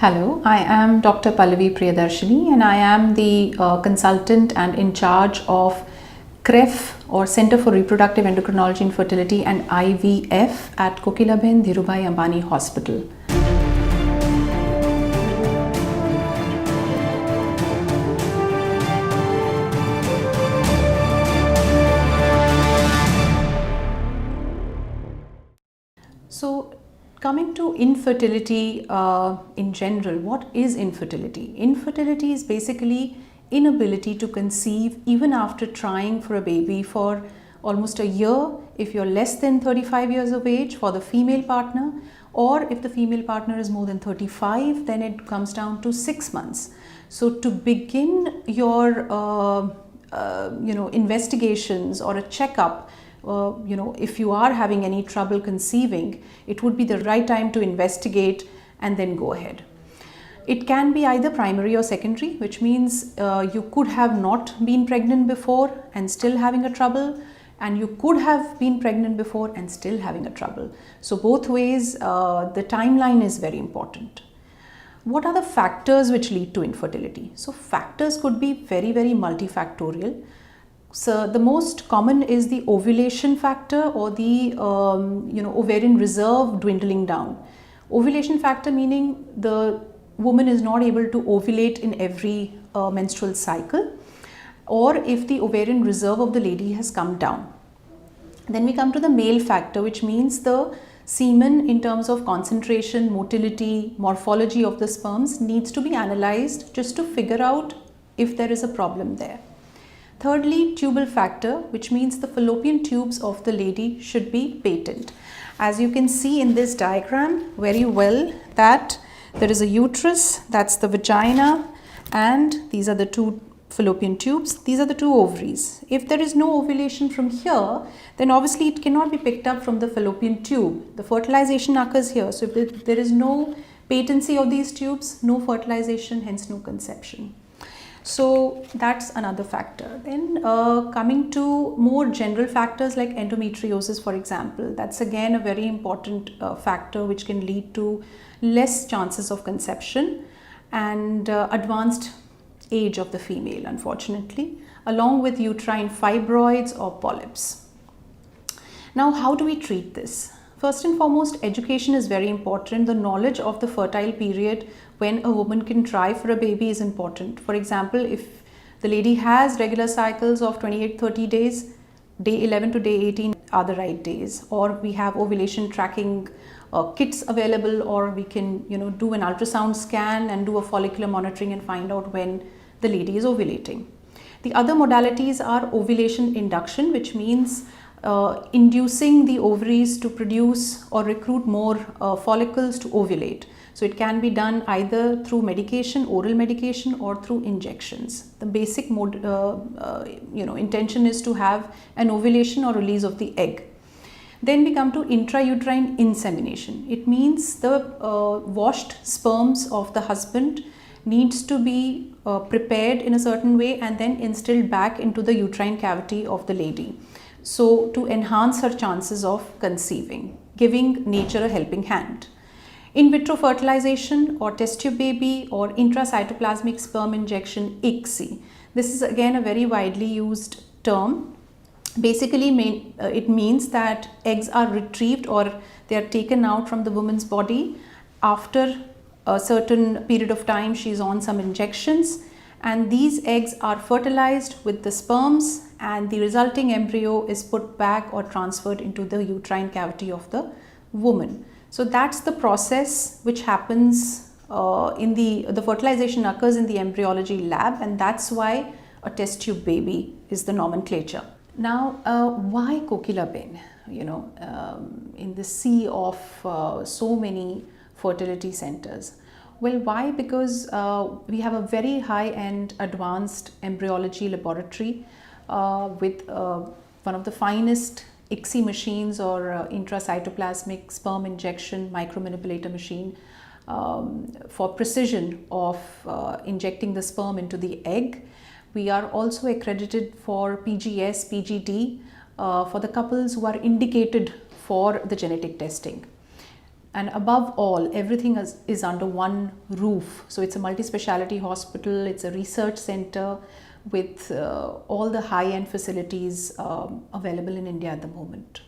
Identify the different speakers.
Speaker 1: Hello, I am Dr. Pallavi Priyadarshini and I am the consultant and in charge of CREF or Center for Reproductive Endocrinology and Fertility and IVF at Kokilaben Dhirubhai Ambani Hospital. So, coming to infertility in general, what is infertility? Infertility is basically inability to conceive even after trying for a baby for almost a year if you're less than 35 years of age for the female partner, or if the female partner is more than 35, then it comes down to 6 months. So to begin your investigations or a checkup, if you are having any trouble conceiving, it would be the right time to investigate and then go ahead. It can be either primary or secondary, which means you could have not been pregnant before and still having a trouble, and you could have been pregnant before and still having a trouble. So both ways, the timeline is very important. What are the factors which lead to infertility? So factors could be very, very multifactorial. So the most common is the ovulation factor or the ovarian reserve dwindling down. Ovulation factor meaning the woman is not able to ovulate in every menstrual cycle, or if the ovarian reserve of the lady has come down. Then we come to the male factor, which means the semen in terms of concentration, motility, morphology of the sperms needs to be analyzed just to figure out if there is a problem there. Thirdly, tubal factor, which means the fallopian tubes of the lady should be patent. As you can see in this diagram very well, that there is a uterus, that's the vagina, and these are the two fallopian tubes, these are the two ovaries. If there is no ovulation from here, then obviously it cannot be picked up from the fallopian tube. The fertilization occurs here. So if there is no patency of these tubes, no fertilization, hence no conception. So that's another factor. Then coming to more general factors like endometriosis, for example, that's again a very important factor which can lead to less chances of conception and advanced age of the female, unfortunately, along with uterine fibroids or polyps. Now, how do we treat this? First and foremost, education is very important. The knowledge of the fertile period when a woman can try for a baby is important. For example, if the lady has regular cycles of 28-30 days, day 11 to day 18 are the right days, or we have ovulation tracking kits available, or we can do an ultrasound scan and do a follicular monitoring and find out when the lady is ovulating. The other modalities are ovulation induction, which means inducing the ovaries to produce or recruit more follicles to ovulate. So it can be done either through medication, oral medication, or through injections. The basic intention is to have an ovulation or release of the egg. Then we come to intrauterine insemination. It means the washed sperms of the husband needs to be prepared in a certain way and then instilled back into the uterine cavity of the lady. So to enhance her chances of conceiving, giving nature a helping hand. In vitro fertilization or test tube baby or intracytoplasmic sperm injection, ICSI. This is again a very widely used term. Basically, it means that eggs are retrieved or they are taken out from the woman's body after a certain period of time. She is on some injections, and these eggs are fertilized with the sperms, and the resulting embryo is put back or transferred into the uterine cavity of the woman. So that's the process which happens in the fertilization occurs in the embryology lab, and that's why a test tube baby is the nomenclature. Now, why Kokilaben? In the sea of so many fertility centers. Well, why? Because we have a very high-end advanced embryology laboratory with one of the finest ICSI machines or intracytoplasmic sperm injection micromanipulator machine for precision of injecting the sperm into the egg. We are also accredited for PGS, PGD for the couples who are indicated for the genetic testing. And above all, everything is under one roof. So it's a multi-speciality hospital, it's a research center with all the high-end facilities available in India at the moment.